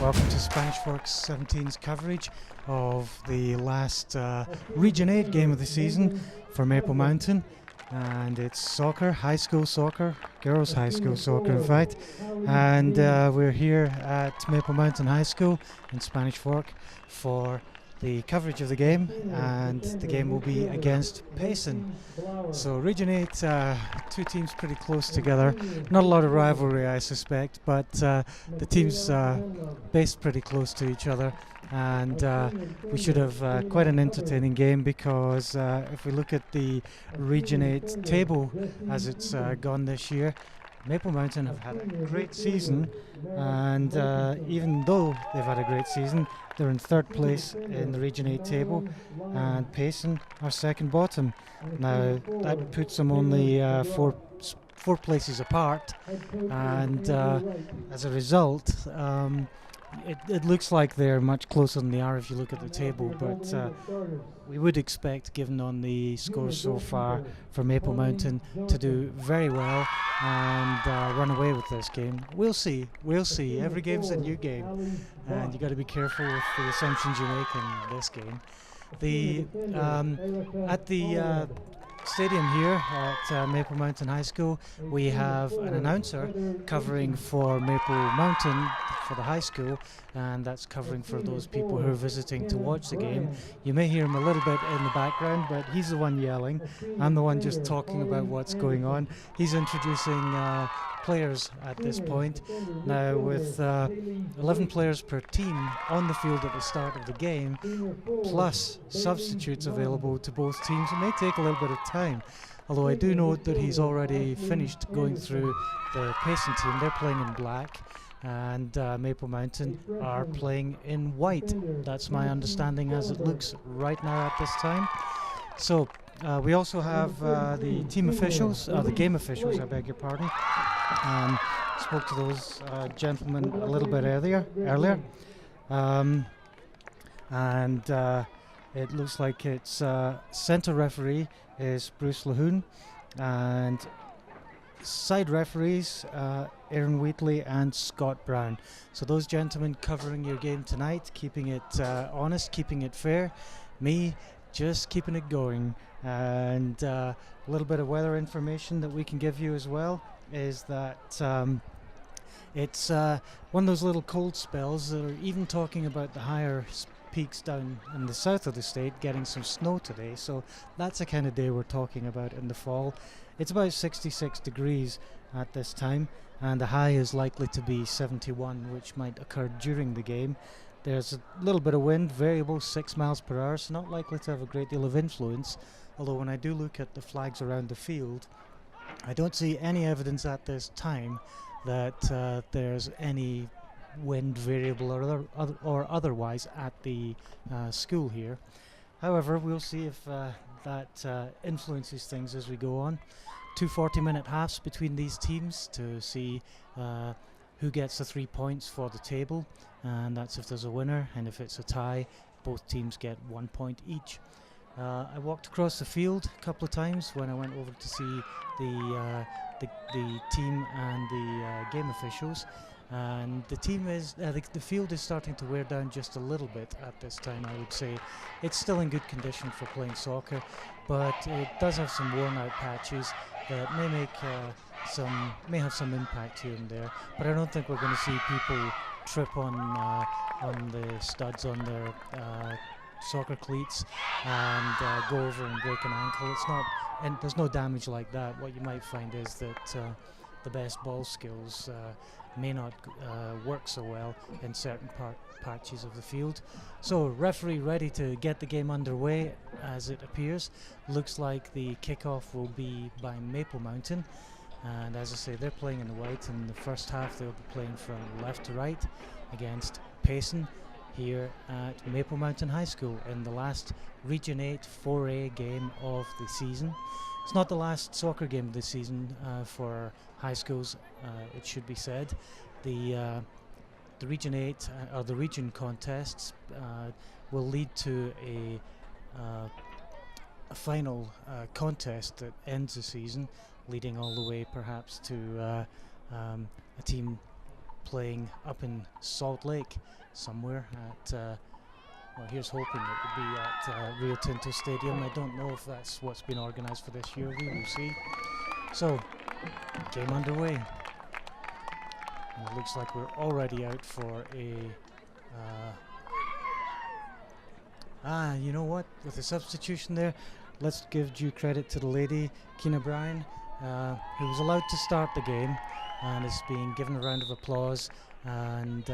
Welcome to Spanish Forks 17's coverage of the last Region 8 game of the season for Maple Mountain. And it's soccer, high school soccer, girls' high school soccer in fact. And we're here at Maple Mountain High School in Spanish Fork for the coverage of the game, and the game will be against Payson. So Region 8, two teams pretty close together. Not a lot of rivalry, I suspect, but the teams based pretty close to each other, and we should have quite an entertaining game, because if we look at the Region 8 table as it's gone this year, Maple Mountain have had a great season, and even though they've had a great season, they're in third place in the Region 8 table, and Payson are second bottom. Now that puts them only four places apart, and as a result, it looks like they're much closer than they are if you look at the table, but we would expect, given on the scores so far, for Maple Mountain to do very well and run away with this game. We'll see. Every game's a new game, and you got to be careful with the assumptions you make in this game. At the stadium here at Maple Mountain High School, we have an announcer covering for Maple Mountain for the high school, and that's covering for those people who are visiting to watch the game. You may hear him a little bit in the background, but he's the one yelling. I'm the one just talking about what's going on. He's introducing players at this point. Now, with 11 players per team on the field at the start of the game, plus substitutes available to both teams, it may take a little bit of time. Although I do note that he's already finished going through the Payson team. They're playing in black, and Maple Mountain are playing in white. That's my understanding as it looks right now at this time. So we also have the team officials, the game officials, I beg your pardon. Spoke to those gentlemen a little bit earlier. And it looks like it's centre referee is Bruce Lahoon, and side referees Aaron Wheatley and Scott Brown. So those gentlemen covering your game tonight, keeping it honest, keeping it fair. Me just keeping it going. And a little bit of weather information that we can give you as well is that it's one of those little cold spells that are even talking about the higher peaks down in the south of the state getting some snow today. So that's the kind of day we're talking about in the fall. It's about 66 degrees at this time, and the high is likely to be 71, which might occur during the game. There's a little bit of wind, variable 6 miles per hour, so not likely to have a great deal of influence. Although when I do look at the flags around the field, I don't see any evidence at this time that there's any wind, variable or otherwise, at the school here. However, we'll see if that influences things as we go on. 2 40-minute halves between these teams to see who gets the 3 points for the table, and that's if there's a winner, and if it's a tie, both teams get 1 point each. I walked across the field a couple of times when I went over to see the team and the game officials, and the team is the field is starting to wear down just a little bit at this time. I would say it's still in good condition for playing soccer, but it does have some worn out patches that may have some impact here and there. But I don't think we're going to see people trip on the studs on their soccer cleats and go over and break an ankle. It's not, and there's no damage like that. What you might find is that the best ball skills may not work so well in certain patches of the field. So referee ready to get the game underway as it appears. Looks like the kickoff will be by Maple Mountain, and as I say, they're playing in the white. In the first half they'll be playing from left to right against Payson here at Maple Mountain High School in the last Region 8 4A game of the season. It's not the last soccer game of the season for high schools, it should be said. The Region 8 or the region contests will lead to a final contest that ends the season, leading all the way perhaps to a team playing up in Salt Lake somewhere at, well, here's hoping it would be at Rio Tinto Stadium. I don't know if that's what's been organised for this year. We will see. So, game underway. And it looks like we're already out for a... you know what? With the substitution there, let's give due credit to the lady, Keena Bryan, who was allowed to start the game and is being given a round of applause. And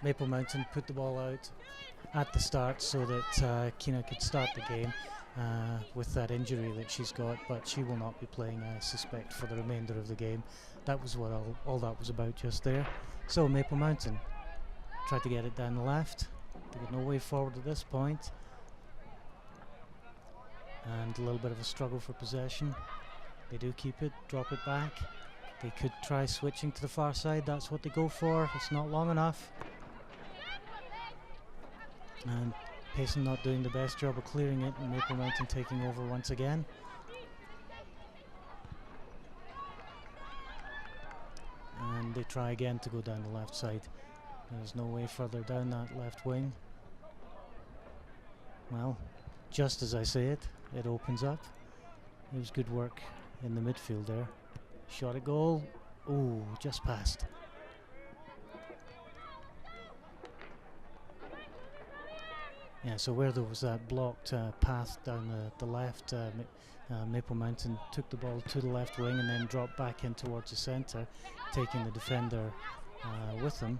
Maple Mountain put the ball out at the start so that Keena could start the game with that injury that she's got, but she will not be playing, I suspect, for the remainder of the game. That was what all that was about just there. So Maple Mountain tried to get it down the left. They got no way forward at this point. And a little bit of a struggle for possession. They do keep it, drop it back. They could try switching to the far side. That's what they go for. It's not long enough. And Payson not doing the best job of clearing it, and Maple Mountain taking over once again. And they try again to go down the left side. There's no way further down that left wing. Well, just as I say it, it opens up. It was good work in the midfield there. Shot at goal. Ooh, just passed. Yeah, so where there was that blocked path down the left, Maple Mountain took the ball to the left wing and then dropped back in towards the centre, taking the defender with them,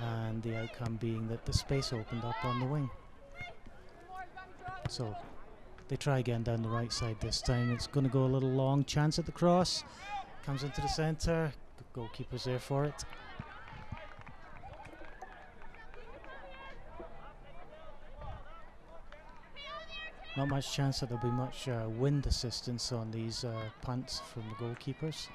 and the outcome being that the space opened up on the wing. So they try again down the right side this time. It's going to go a little long. Chance at the cross. Comes into the centre. Goalkeeper's there for it. Not much chance that there'll be much wind assistance on these punts from the goalkeepers.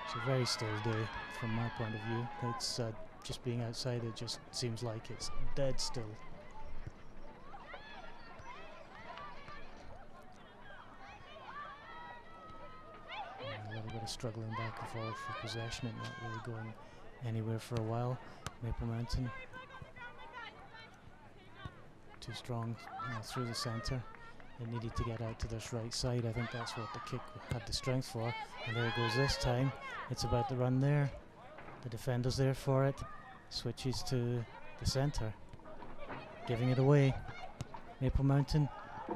It's a very still day from my point of view. It's just being outside, it just seems like it's dead still. And a little bit of struggling back and forth for possession, and not really going anywhere for a while. Maple Mountain too strong through the centre. They needed to get out to this right side. I think that's what the kick had the strength for. And there it goes this time. It's about the run there. The defender's there for it. Switches to the centre. Giving it away. Maple Mountain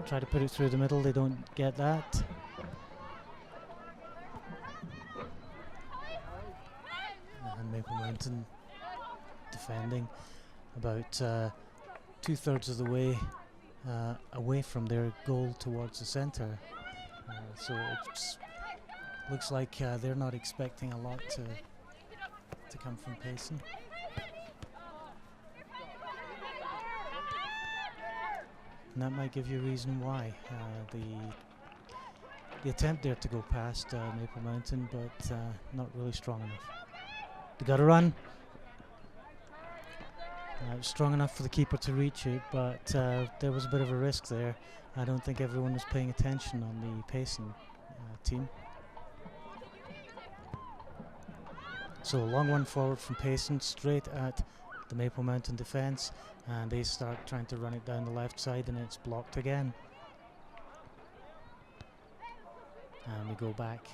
try to put it through the middle. They don't get that. And Maple Mountain defending about 2/3 of the way away from their goal towards the centre. So it looks like they're not expecting a lot to come from Payson. And that might give you a reason why. The attempt there to go past Maple Mountain, but not really strong enough. They got to run. It was strong enough for the keeper to reach it, but there was a bit of a risk there. I don't think everyone was paying attention on the Payson team. So a long one forward from Payson, straight at the Maple Mountain defence, and they start trying to run it down the left side, and it's blocked again. And we go back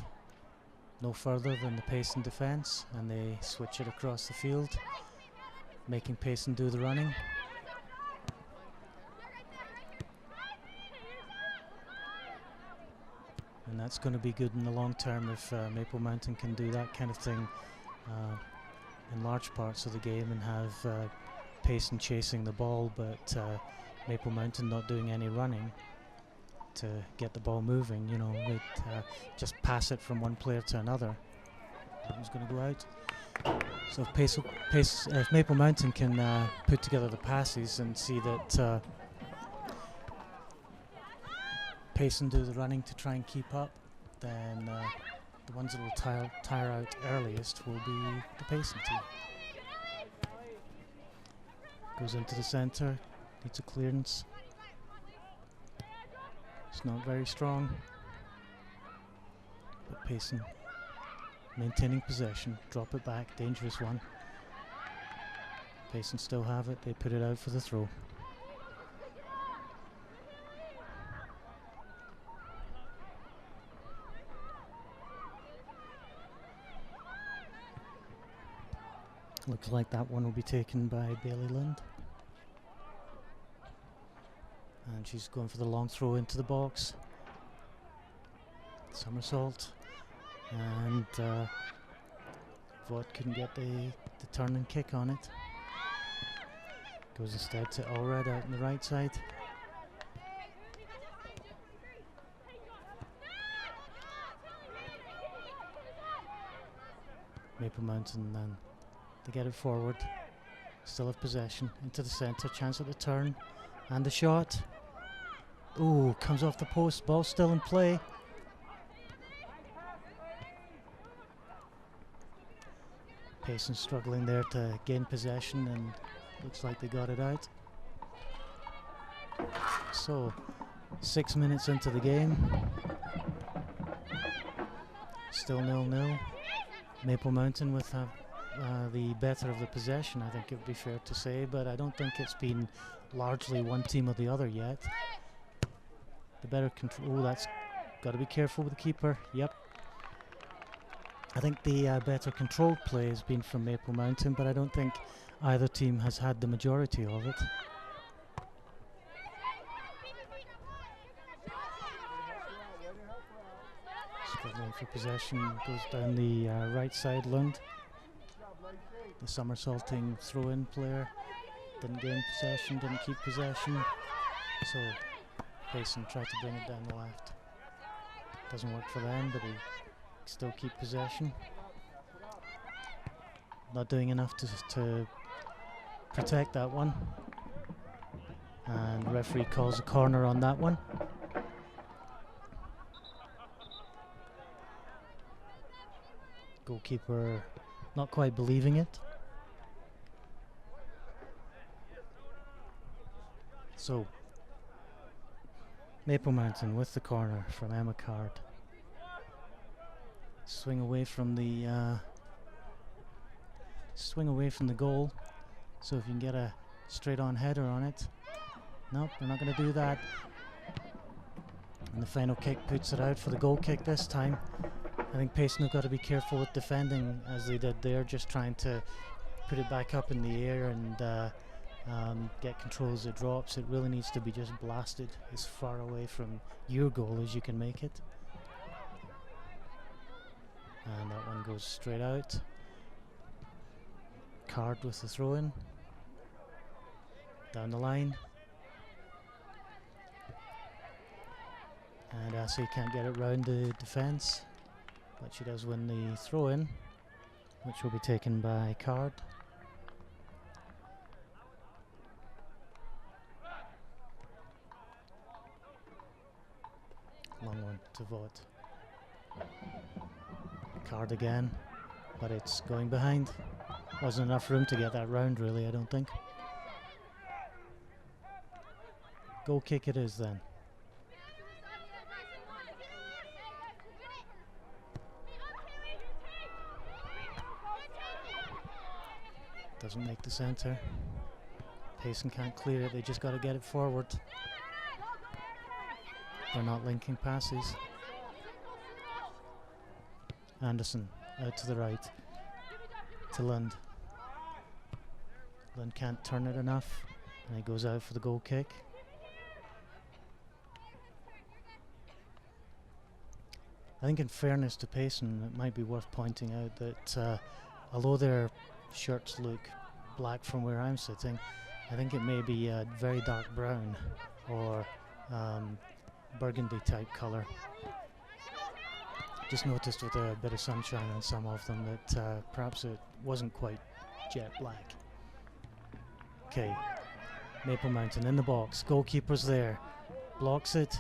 no further than the Payson defence, and they switch it across the field, making Payson do the running. And that's going to be good in the long term if Maple Mountain can do that kind of thing in large parts of the game and have Payson chasing the ball, but Maple Mountain not doing any running to get the ball moving. You know, just pass it from one player to another. That was going to go out. So if Maple Mountain can put together the passes and see that Payson do the running to try and keep up, then the ones that will tire out earliest will be the Payson team. Goes into the centre, needs a clearance. It's not very strong, but Payson maintaining possession. Drop it back, dangerous one. Payson still have it. They put it out for the throw. Looks like that one will be taken by Bailey Lund. And she's going for the long throw into the box. Somersault. And Vaught couldn't get the turn and kick on it. Goes instead to Allred out on the right side. Maple Mountain then. They get it forward. Still have possession. Into the centre. Chance at the turn. And the shot. Ooh, comes off the post. Ball still in play. Payson struggling there to gain possession, and looks like they got it out. So, 6 minutes into the game. Still 0-0. Maple Mountain with the better of the possession, I think it would be fair to say, but I don't think it's been largely one team or the other yet. The better control. Oh, that's got to be careful with the keeper. Yep. I think the better controlled play has been from Maple Mountain, but I don't think either team has had the majority of it. Struggling for possession, goes down the right side. Lund, the somersaulting throw-in player, didn't gain possession, didn't keep possession, so Payson tried to bring it down the left. Doesn't work for them, but he still keep possession. Not doing enough to protect that one, and the referee calls a corner on that one. Goalkeeper not quite believing it. So Maple Mountain with the corner from Emma Card. Swing away from the goal. So if you can get a straight on header on it. Nope, they're not going to do that. And the final kick puts it out for the goal kick this time. I think Payson have got to be careful with defending as they did there, just trying to put it back up in the air and get control as it drops. It really needs to be just blasted as far away from your goal as you can make it. And that one goes straight out. Card with the throw in. Down the line. And Assay can't get it round the defence, but she does win the throw in, which will be taken by Card. Long one to Vaught. Card again, but it's going behind. Wasn't enough room to get that round, really, I don't think. Goal kick it is then. Doesn't make the centre. Payson can't clear it, they just got to get it forward. They're not linking passes. Anderson out to the right to Lund. Lund can't turn it enough, and he goes out for the goal kick. I think in fairness to Payson, it might be worth pointing out that although their shirts look black from where I'm sitting, I think it may be a very dark brown or burgundy type colour. Just noticed with a bit of sunshine on some of them that perhaps it wasn't quite jet black. Okay, Maple Mountain in the box, goalkeeper's there, blocks it,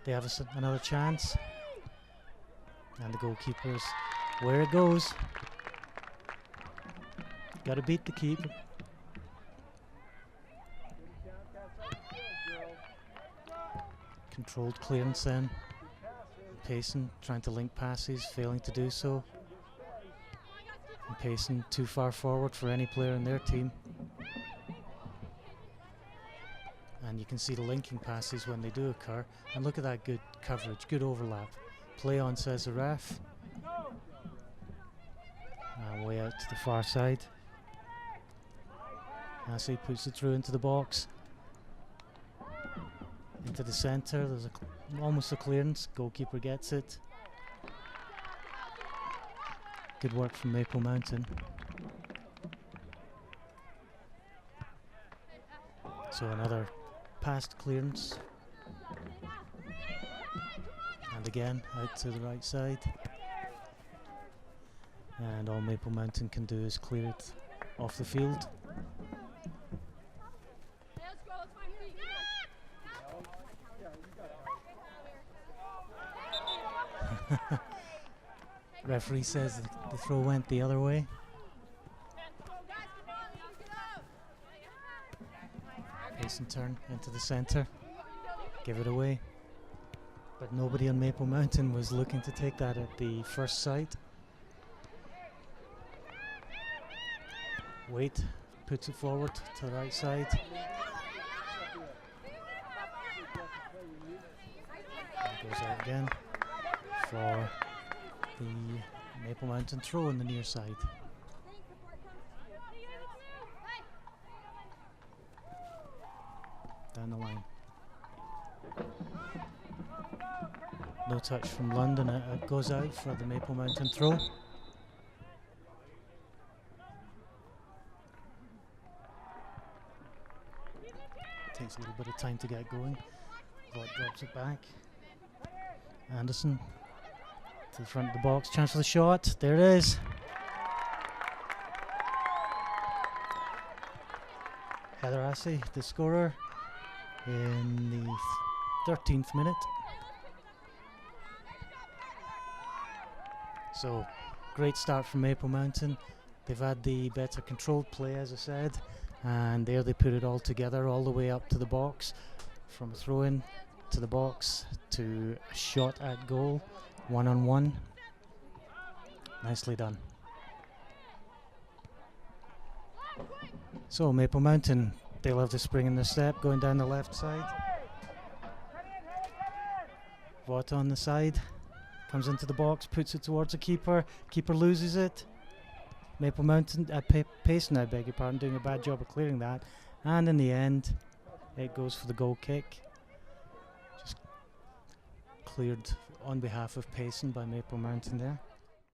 they have another chance, and the goalkeeper's where it goes. Got to beat the keeper. Controlled clearance then. Payson trying to link passes, failing to do so. And Payson too far forward for any player in their team. And you can see the linking passes when they do occur. And look at that good coverage, good overlap. Play on, says the ref. And way out to the far side. Massey puts it through into the box. Into the centre, there's almost a clearance. Goalkeeper gets it. Good work from Maple Mountain. So another past clearance. And again, out to the right side. And all Maple Mountain can do is clear it off the field. Referee says the throw went the other way. Payson turn into the centre, give it away. But nobody on Maple Mountain was looking to take that at the first sight. Wait, puts it forward to the right side. And goes out again for the Maple Mountain throw on the near side. Down the line. No touch from London. It goes out for the Maple Mountain throw. Takes a little bit of time to get going. Vaught drops it back. Anderson to the front of the box. Chance for the shot. There it is. Heather Assey, the scorer, in the 13th minute. So, great start from Maple Mountain. They've had the better controlled play, as I said, and there they put it all together, all the way up to the box, from a throw-in to the box to a shot at goal, 1-on-1. Nicely done. So Maple Mountain, they'll have the spring in their step, going down the left side. Vaught on the side, comes into the box, puts it towards the keeper. Keeper loses it. Maple Mountain, Payson, I beg your pardon, doing a bad job of clearing that. And in the end, it goes for the goal kick. Just cleared on behalf of Payson by Maple Mountain there.